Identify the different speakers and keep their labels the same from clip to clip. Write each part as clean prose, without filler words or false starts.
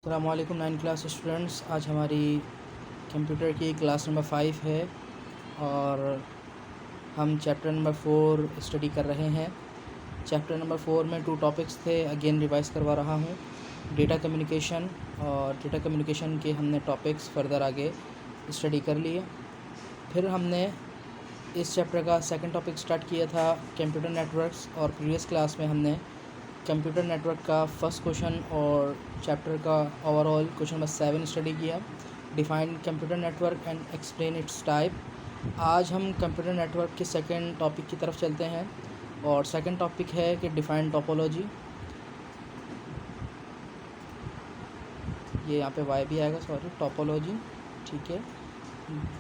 Speaker 1: अस्सलामुअलैकुम 9 class students. आज हमारी कंप्यूटर की क्लास नंबर 5 है और हम चैप्टर नंबर 4 स्टडी कर रहे हैं। चैप्टर नंबर 4 में 2 टॉपिक्स थे, अगेन रिवाइज़ करवा रहा हूँ। डेटा कम्युनिकेशन और डेटा कम्युनिकेशन के हमने टॉपिक्स फर्दर आगे स्टडी कर लिए। फिर हमने इस चैप्टर का सेकंड टॉपिक स्टार्ट किया था कंप्यूटर नेटवर्क्स, और प्रीवियस क्लास में हमने कंप्यूटर नेटवर्क का फर्स्ट क्वेश्चन और चैप्टर का ओवरऑल क्वेश्चन नंबर 7 स्टडी किया, define computer network and explain it's type. आज हम कंप्यूटर नेटवर्क के सेकंड टॉपिक की तरफ चलते हैं और सेकंड टॉपिक है कि डिफाइन टोपोलॉजी। ये यहाँ पे वाई भी आएगा, सॉरी, टोपोलॉजी, ठीक है।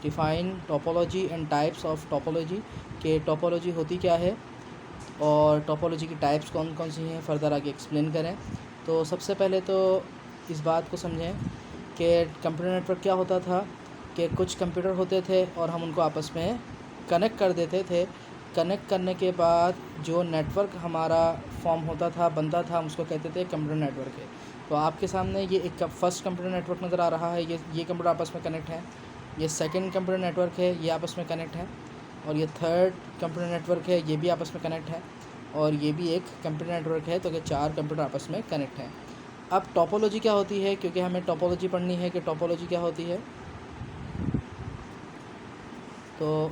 Speaker 1: Define topology and types of topology, के टोपोलॉजी होती क्या है और टोपोलॉजी की टाइप्स कौन कौन सी हैं, फर्दर आगे एक्सप्लेन करें। तो सबसे पहले तो इस बात को समझें कि कंप्यूटर नेटवर्क क्या होता था कि कुछ कंप्यूटर होते थे और हम उनको आपस में कनेक्ट कर देते थे। कनेक्ट करने के बाद जो नेटवर्क हमारा फॉर्म होता था, बनता था, हम उसको कहते थे कंप्यूटर नेटवर्क है। तो आपके सामने ये एक फर्स्ट कंप्यूटर नेटवर्क नज़र आ रहा है, ये कंप्यूटर आपस में कनेक्ट है। ये सेकंड कंप्यूटर नेटवर्क है, ये आपस में कनेक्ट है। और ये थर्ड कंप्यूटर नेटवर्क है, ये भी आपस में कनेक्ट है। और ये भी एक कंप्यूटर नेटवर्क है। तो ये 4 कंप्यूटर आपस में कनेक्ट हैं। अब टोपोलॉजी क्या होती है, क्योंकि हमें टोपोलॉजी पढ़नी है कि टोपोलॉजी क्या होती है। तो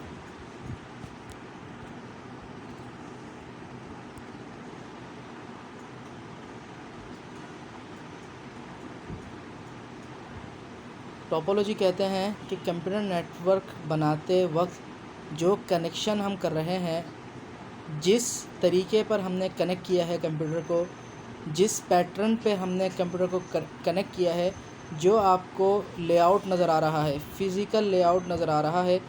Speaker 1: टोपोलॉजी कहते हैं कि कंप्यूटर नेटवर्क बनाते वक्त जो कनेक्शन हम कर रहे हैं, जिस तरीके पर हमने कनेक्ट किया है कंप्यूटर को, जिस पैटर्न पे हमने कंप्यूटर को कनेक्ट किया है, जो आपको लेआउट नज़र आ रहा है, फ़िज़िकल लेआउट नज़र आ रहा है,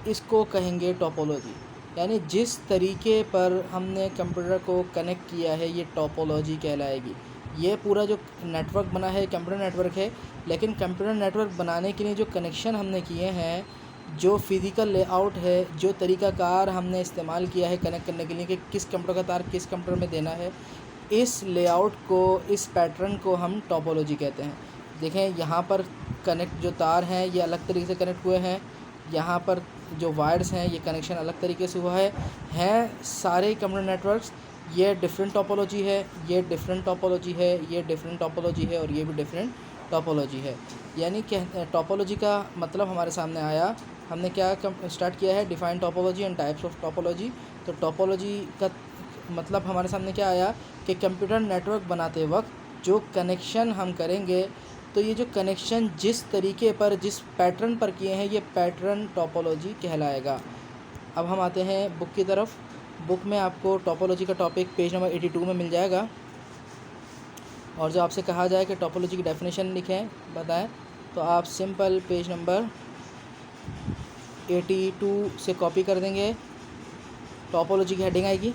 Speaker 1: इसको कहेंगे टोपोलॉजी। यानी जिस तरीके पर हमने कंप्यूटर को कनेक्ट किया है, ये टोपोलॉजी कहलाएगी। ये पूरा जो नेटवर्क बना है कंप्यूटर नेटवर्क है, लेकिन कंप्यूटर नेटवर्क बनाने के लिए जो कनेक्शन हमने किए हैं, जो फ़िज़िकल लेआउट है, जो तरीक़ाकार हमने इस्तेमाल किया है कनेक्ट करने के लिए कि किस कंप्यूटर का तार किस कंप्यूटर में देना है, इस लेआउट को, इस पैटर्न को हम टोपोलॉजी कहते हैं। देखें, यहाँ पर कनेक्ट जो तार हैं ये अलग तरीके से कनेक्ट हुए हैं, यहाँ पर जो वायर्स हैं ये कनेक्शन अलग तरीके से हुआ है सारे कंप्यूटर नेटवर्क्स। ये डिफरेंट टोपोलॉजी है, ये डिफरेंट टोपोलॉजी है, ये डिफरेंट टोपोलॉजी है और ये भी डिफरेंट टोपोलॉजी है। यानी कि टोपोलॉजी का मतलब हमारे सामने आया। हमने क्या स्टार्ट किया है, define topology and types of topology. तो टोपोलॉजी का मतलब हमारे सामने क्या आया कि कंप्यूटर नेटवर्क बनाते वक्त जो कनेक्शन हम करेंगे, तो ये जो कनेक्शन जिस तरीके पर, जिस पैटर्न पर किए हैं, ये पैटर्न टोपोलॉजी कहलाएगा। अब हम आते हैं बुक की तरफ। बुक में आपको टोपोलॉजी का टॉपिक पेज नंबर 82 में मिल जाएगा। और जो आपसे कहा जाए कि टोपोलॉजी की डेफिनेशन लिखें, बताएं, तो आप सिंपल पेज नंबर 82 से कॉपी कर देंगे। टोपोलॉजी की हेडिंग आएगी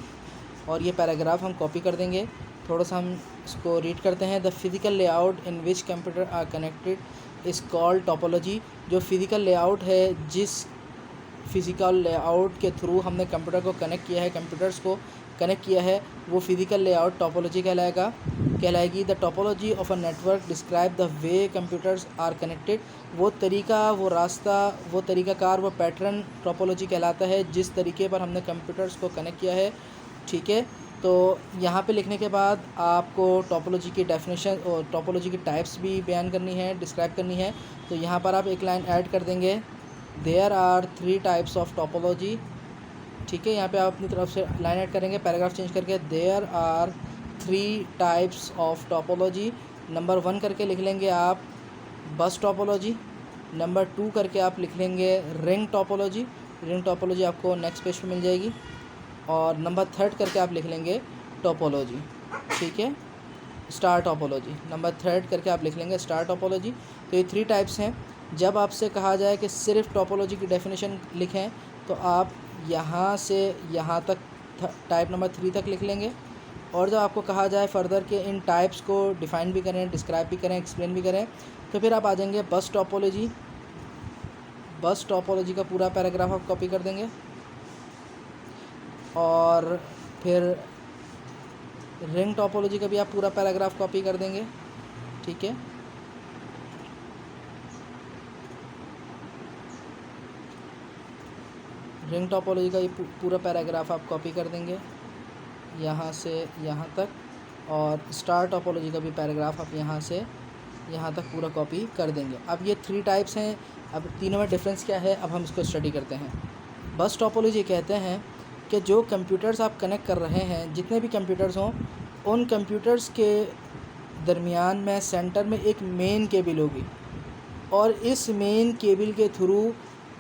Speaker 1: और ये पैराग्राफ हम कॉपी कर देंगे। थोड़ा सा हम इसको रीड करते हैं। The physical layout in which computer are connected is called topology. जो फिज़िकल लेआउट है, जिस फ़िज़िकल लेआउट के थ्रू हमने कंप्यूटर को कनेक्ट किया है, कंप्यूटर्स को कनेक्ट किया है, वो फ़िज़िकल लेआउट टोपोलॉजी कहलाएगी। The topology of a network describe the way computers are connected. वो तरीका, वो रास्ता, वो तरीक़ाकार, वो पैटर्न टोपोलॉजी कहलाता है, जिस तरीके पर हमने कंप्यूटर्स को कनेक्ट किया है, ठीक है। तो यहाँ पे लिखने के बाद आपको टोपोलॉजी की डेफिनेशन और टोपोलॉजी की टाइप्स भी बयान करनी है, डिस्क्राइब करनी है। तो यहाँ पर आप एक लाइन ऐड कर देंगे, there are 3 types of topology, ठीक है। यहाँ पे आप अपनी तरफ से लाइन ऐड करेंगे, पैराग्राफ चेंज करके, there are 3 types of topology. Number 1 करके लिख लेंगे आप बस टोपोलॉजी। नंबर 2 करके आप लिख लेंगे रिंग टोपोलॉजी। रिंग टोपोलॉजी आपको नेक्स्ट पेज पे मिल जाएगी। और नंबर 3 करके आप लिख लेंगे टोपोलॉजी, ठीक है, स्टार टोपोलॉजी। नंबर 3 करके आप लिख लेंगे स्टार टोपोलॉजी। तो ये 3 टाइप्स हैं। जब आपसे कहा जाए कि सिर्फ टोपोलॉजी की डेफिनेशन लिखें, तो आप यहाँ से यहाँ तक टाइप नंबर 3 तक लिख लेंगे। और जब आपको कहा जाए फर्दर के इन टाइप्स को डिफ़ाइन भी करें, डिस्क्राइब भी करें, एक्सप्लेन भी करें, तो फिर आप आ जाएंगे बस टोपोलॉजी। बस टोपोलॉजी का पूरा पैराग्राफ आप कॉपी कर देंगे और फिर रिंग टोपोलॉजी का भी आप पूरा पैराग्राफ कॉपी कर देंगे, ठीक है। रिंग टोपोलॉजी का ये पूरा पैराग्राफ आप कॉपी कर देंगे यहाँ से यहाँ तक, और स्टार टोपोलॉजी का भी पैराग्राफ आप यहाँ से यहाँ तक पूरा कॉपी कर देंगे। अब ये 3 टाइप्स हैं, अब तीनों में डिफरेंस क्या है, अब हम इसको स्टडी करते हैं। बस टोपोलॉजी कहते हैं कि जो कंप्यूटर्स आप कनेक्ट कर रहे हैं, जितने भी कंप्यूटर्स हों, उन कंप्यूटर्स के दरमियान में सेंटर में एक मेन केबल होगी, और इस मेन केबल के थ्रू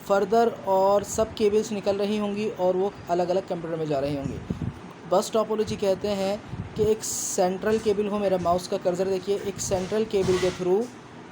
Speaker 1: फर्दर और सब केबल्स निकल रही होंगी और वो अलग अलग कंप्यूटर में जा रही होंगी। बस टोपोलॉजी कहते हैं कि एक सेंट्रल केबल हो, मेरा माउस का कर्सर देखिए, एक सेंट्रल केबल के थ्रू,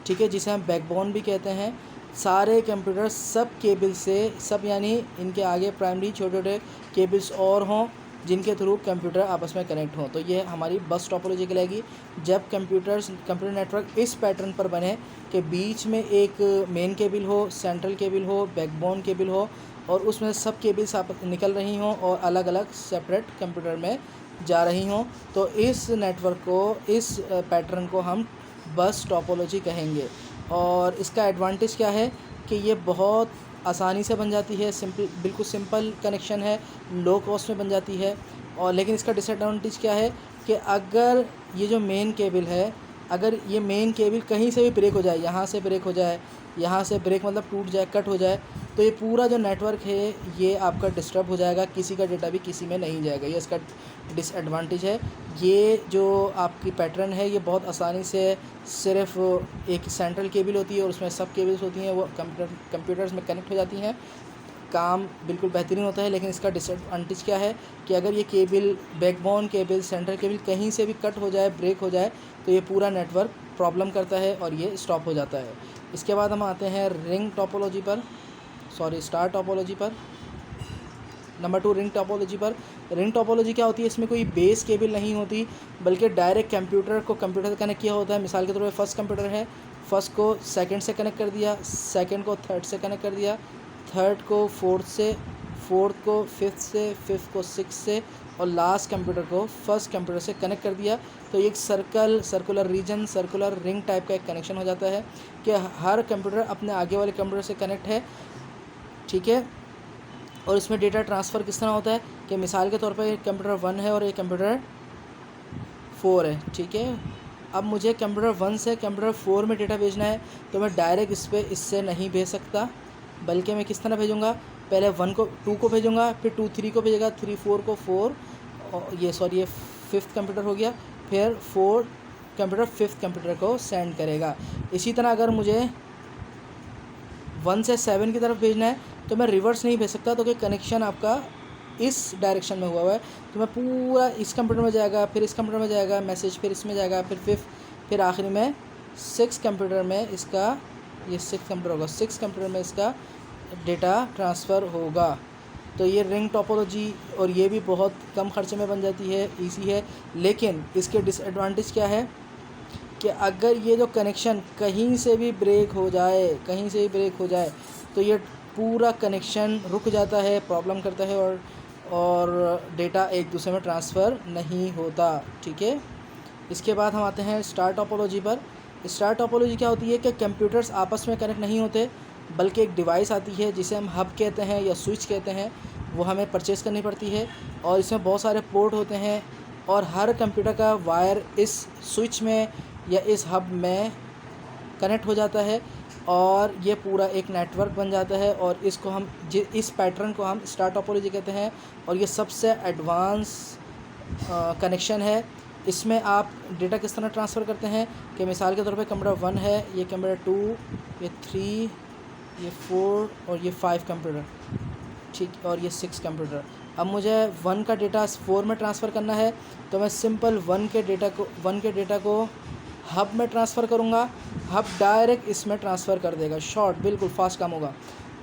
Speaker 1: ठीक है, जिसे हम बैकबोन भी कहते हैं, सारे कंप्यूटर सब केबल से, सब यानी इनके आगे प्राइमरी छोटे छोटे केबल्स और हों जिनके थ्रू कंप्यूटर आपस में कनेक्ट हों। तो ये हमारी बस टोपोलॉजी कहलाएगी। जब कंप्यूटर नेटवर्क इस पैटर्न पर बने कि बीच में एक मेन केबल हो, सेंट्रल केबल हो, बैकबोन केबल हो, और उसमें सब केबल्स आप निकल रही हों और अलग अलग सेपरेट कंप्यूटर में जा रही हों, तो इस नेटवर्क को, इस पैटर्न को हम बस टोपोलॉजी कहेंगे। और इसका एडवांटेज क्या है कि ये बहुत आसानी से बन जाती है, बिल्कुल सिंपल कनेक्शन है, लो कॉस्ट में बन जाती है। और लेकिन इसका डिसएडवांटेज क्या है कि अगर ये जो मेन केबल है, अगर ये मेन केबल कहीं से भी ब्रेक हो जाए, यहाँ से ब्रेक हो जाए, यहाँ से ब्रेक मतलब टूट जाए, कट हो जाए, तो ये पूरा जो नेटवर्क है ये आपका डिस्टर्ब हो जाएगा, किसी का डेटा भी किसी में नहीं जाएगा। ये इसका डिसएडवांटेज है। ये जो आपकी पैटर्न है ये बहुत आसानी से, सिर्फ एक सेंट्रल केबल होती है और उसमें सब केबल्स होती हैं, वो कंप्यूटर्स में कनेक्ट हो जाती हैं, काम बिल्कुल बेहतरीन होता है। लेकिन इसका डिसएडवांटेज क्या है कि अगर ये cable, backbone cable, central cable कहीं से भी कट हो जाए, ब्रेक हो जाए, तो ये पूरा नेटवर्क प्रॉब्लम करता है और ये स्टॉप हो जाता है। इसके बाद हम आते हैं रिंग टोपोलॉजी पर, स्टार टोपोलॉजी पर। नंबर 2 रिंग टोपोलॉजी पर। रिंग टोपोलॉजी क्या होती है, इसमें कोई बेस केबल नहीं होती, बल्कि डायरेक्ट कंप्यूटर को कंप्यूटर से कनेक्ट किया होता है। मिसाल के तौर पर फर्स्ट कंप्यूटर है, फर्स्ट को सेकंड से कनेक्ट कर दिया, सेकंड को थर्ड से कनेक्ट कर दिया, थर्ड को फोर्थ से, फोर्थ को फिफ्थ से, फिफ्थ को सिक्स से, और लास्ट कंप्यूटर को फर्स्ट कंप्यूटर से कनेक्ट कर दिया। तो एक circular region, circular ring type का एक कनेक्शन हो जाता है कि हर कंप्यूटर अपने आगे वाले कंप्यूटर से कनेक्ट है, ठीक है। और इसमें डेटा ट्रांसफ़र किस तरह होता है कि मिसाल के तौर पर एक कंप्यूटर 1 है और एक कंप्यूटर 4 है, ठीक है। अब मुझे कंप्यूटर 1 से कंप्यूटर 4 में डेटा भेजना है, तो मैं डायरेक्ट इससे नहीं भेज सकता, बल्कि मैं किस तरह भेजूँगा, पहले 1 को 2 को भेजूँगा, फिर 2 3 को भेजेगा, 3 4 को 4, ये फिफ्थ कंप्यूटर हो गया, फिर 4 कंप्यूटर फिफ्थ कंप्यूटर को सेंड करेगा। इसी तरह अगर मुझे 1 से 7 की तरफ भेजना है तो मैं रिवर्स नहीं भेज सकता, तो कि कनेक्शन आपका इस डायरेक्शन में हुआ है, तो मैं पूरा इस कंप्यूटर में जाएगा, फिर इस कंप्यूटर में जाएगा मैसेज, फिर इसमें जाएगा, फिर फिफ्थ, फिर आखिरी में 6 कंप्यूटर में इसका, ये 6 कंप्यूटर होगा, 6 कंप्यूटर में इसका डेटा ट्रांसफ़र होगा। तो ये रिंग टोपोलॉजी, और ये भी बहुत कम खर्चे में बन जाती है, इजी है। लेकिन इसके डिसएडवांटेज क्या है कि अगर ये जो कनेक्शन कहीं से भी ब्रेक हो जाए, कहीं से भी ब्रेक हो जाए, तो ये पूरा कनेक्शन रुक जाता है, प्रॉब्लम करता है, और डेटा एक दूसरे में ट्रांसफ़र नहीं होता, ठीक है। इसके बाद हम आते हैं स्टार टोपोलॉजी पर। स्टार टोपोलॉजी क्या होती है कि कंप्यूटर्स आपस में कनेक्ट नहीं होते, बल्कि एक डिवाइस आती है जिसे हम हब कहते हैं या स्विच कहते हैं, वो हमें परचेज़ करनी पड़ती है, और इसमें बहुत सारे पोर्ट होते हैं, और हर कंप्यूटर का वायर इस स्विच में या इस हब में कनेक्ट हो जाता है, और ये पूरा एक नेटवर्क बन जाता है। और इसको हम इस पैटर्न को हम स्टार टोपोलॉजी कहते हैं, और ये सबसे एडवांस कनेक्शन है। इसमें आप डेटा किस तरह ट्रांसफ़र करते हैं कि मिसाल के तौर पे कंप्यूटर 1 है, ये कंप्यूटर 2, ये 3, ये 4 और ये 5 कंप्यूटर, ठीक, और ये 6 कंप्यूटर। अब मुझे 1 का डेटा 4 में ट्रांसफ़र करना है, तो मैं सिंपल 1 के डेटा को हब में ट्रांसफ़र करूँगा, हब डायरेक्ट इसमें ट्रांसफ़र कर देगा, शॉर्ट, बिल्कुल फास्ट काम होगा।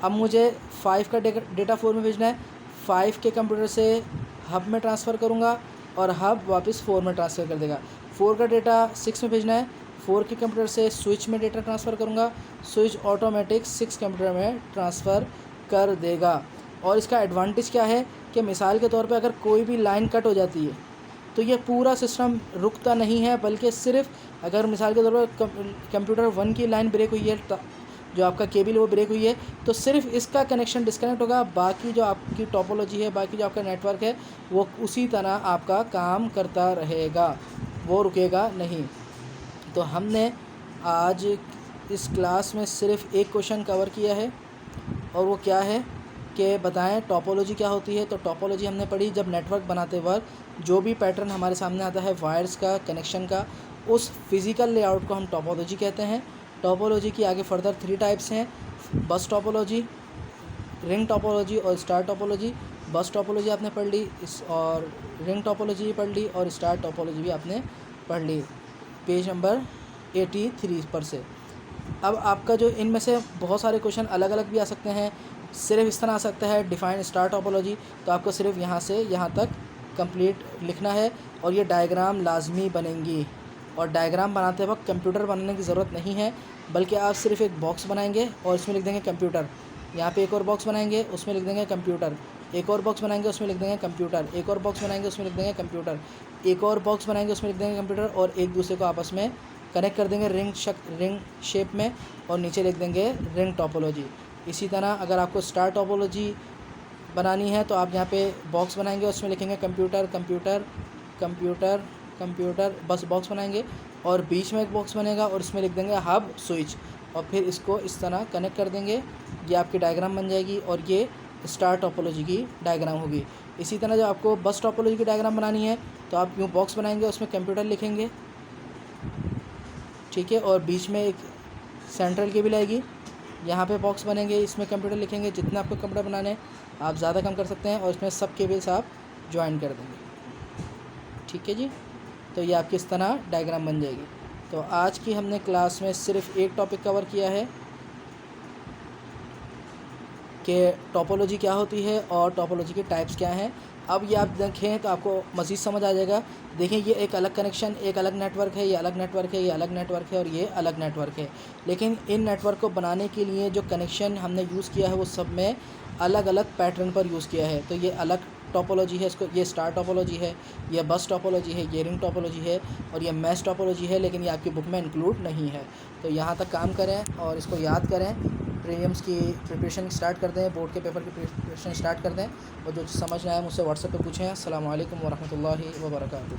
Speaker 1: अब मुझे 5 का डेटा 4 में भेजना है, 5 के कंप्यूटर से हब में ट्रांसफ़र करूँगा और हब वापस 4 में ट्रांसफ़र कर देगा। 4 का डेटा 6 में भेजना है, 4 के कंप्यूटर से स्विच में डेटा ट्रांसफ़र करूँगा, स्विच ऑटोमेटिक 6 कंप्यूटर में ट्रांसफ़र कर देगा। और इसका एडवांटेज क्या है कि मिसाल के तौर पे अगर कोई भी लाइन कट हो जाती है तो ये पूरा सिस्टम रुकता नहीं है, बल्कि सिर्फ अगर मिसाल के तौर पर कंप्यूटर 1 की लाइन ब्रेक हुई है, जो आपका केबल वो ब्रेक हुई है, तो सिर्फ इसका कनेक्शन डिस्कनेक्ट होगा, बाकी जो आपकी टोपोलॉजी है, बाकी जो आपका नेटवर्क है, वो उसी तरह आपका काम करता रहेगा, वो रुकेगा नहीं। तो हमने आज इस क्लास में सिर्फ एक क्वेश्चन कवर किया है, और वो क्या है कि बताएं टोपोलॉजी क्या होती है। तो टोपोलॉजी हमने पढ़ी, जब नेटवर्क बनाते वक्त जो भी पैटर्न हमारे सामने आता है वायर्स का, कनेक्शन का, उस फिज़िकल लेआउट को हम टोपोलॉजी कहते हैं। टोपोलॉजी की आगे फर्दर 3 टाइप्स हैं, बस टोपोलॉजी, रिंग टोपोलॉजी और स्टार टोपोलॉजी। बस टोपोलॉजी आपने पढ़ ली, और रिंग टोपोलॉजी भी पढ़ ली, और स्टार टोपोलॉजी भी आपने पढ़ ली पेज नंबर 83 पर से। अब आपका जो इनमें से बहुत सारे क्वेश्चन अलग अलग भी आ सकते हैं, सिर्फ इस तरह आ सकता है डिफाइन स्टार टोपोलॉजी, तो आपको सिर्फ यहाँ से यहाँ तक कंप्लीट लिखना है, और ये डायग्राम लाजमी बनेंगी। और डायग्राम बनाते वक्त कंप्यूटर बनाने की ज़रूरत नहीं है, बल्कि आप सिर्फ एक बॉक्स बनाएंगे और इसमें लिख देंगे कंप्यूटर, यहाँ पे एक और बॉक्स बनाएंगे उसमें लिख देंगे कंप्यूटर, एक और बॉक्स बनाएंगे उसमें लिख देंगे कंप्यूटर, एक और बॉक्स बनाएंगे उसमें लिख देंगे कंप्यूटर, एक और बॉक्स बनाएंगे उसमें लिख देंगे कंप्यूटर, और एक दूसरे को आपस में कनेक्ट कर देंगे रिंग शेप में, और नीचे लिख देंगे रिंग टोपोलॉजी। इसी तरह अगर आपको स्टार टोपोलॉजी बनानी है तो आप यहाँ पे बॉक्स बनाएंगे, उसमें लिखेंगे कंप्यूटर कंप्यूटर कंप्यूटर कंप्यूटर, बस बॉक्स बनाएंगे, और बीच में एक बॉक्स बनेगा और इसमें लिख देंगे हब स्विच, और फिर इसको इस तरह कनेक्ट कर देंगे। ये आपकी डायग्राम बन जाएगी, और ये स्टार टोपोलॉजी की डायग्राम होगी। इसी तरह जब आपको बस टोपोलॉजी की डायग्राम बनानी है तो आप यूँ बॉक्स बनाएंगे, उसमें कंप्यूटर लिखेंगे, ठीक है, और बीच में एक सेंट्रल केबल आएगी, यहाँ पे बॉक्स बनेंगे, इसमें कंप्यूटर लिखेंगे। जितना आपको कंप्यूटर बनाने हैं आप ज़्यादा कम कर सकते हैं, और इसमें सब केबल्स आप ज्वाइन कर देंगे, ठीक है जी। तो ये आपकी इस तरह डायग्राम बन जाएगी। तो आज की हमने क्लास में सिर्फ एक टॉपिक कवर किया है कि टोपोलॉजी क्या होती है और टोपोलॉजी के टाइप्स क्या हैं। अब ये आप देखें तो आपको मज़ीद समझ आ जाएगा। देखें, ये एक अलग कनेक्शन, एक अलग नेटवर्क है, ये अलग नेटवर्क है, ये अलग नेटवर्क है, और ये अलग नेटवर्क है। लेकिन इन नेटवर्क को बनाने के लिए जो कनेक्शन हमने यूज़ किया है वो सब में अलग अलग पैटर्न पर यूज़ किया है। तो ये अलग टोपोलॉजी है, इसको ये स्टार टोपोलॉजी है, ये बस टोपोलॉजी है, ये रिंग टोपोलॉजी है, और ये मैश टोपोलॉजी है, लेकिन ये आपकी बुक में इंक्लूड नहीं है। तो यहाँ तक काम करें और इसको याद करें। प्रीलिम्स की प्रिपरेशन स्टार्ट कर दें, बोर्ड के पेपर की प्रिपरेशन स्टार्ट कर दें, और जो समझ ना आए मुझसे व्हाट्सएप पे पूछें। अस्सलाम वालेकुम वरहमतुल्लाहि वबरकातुहू।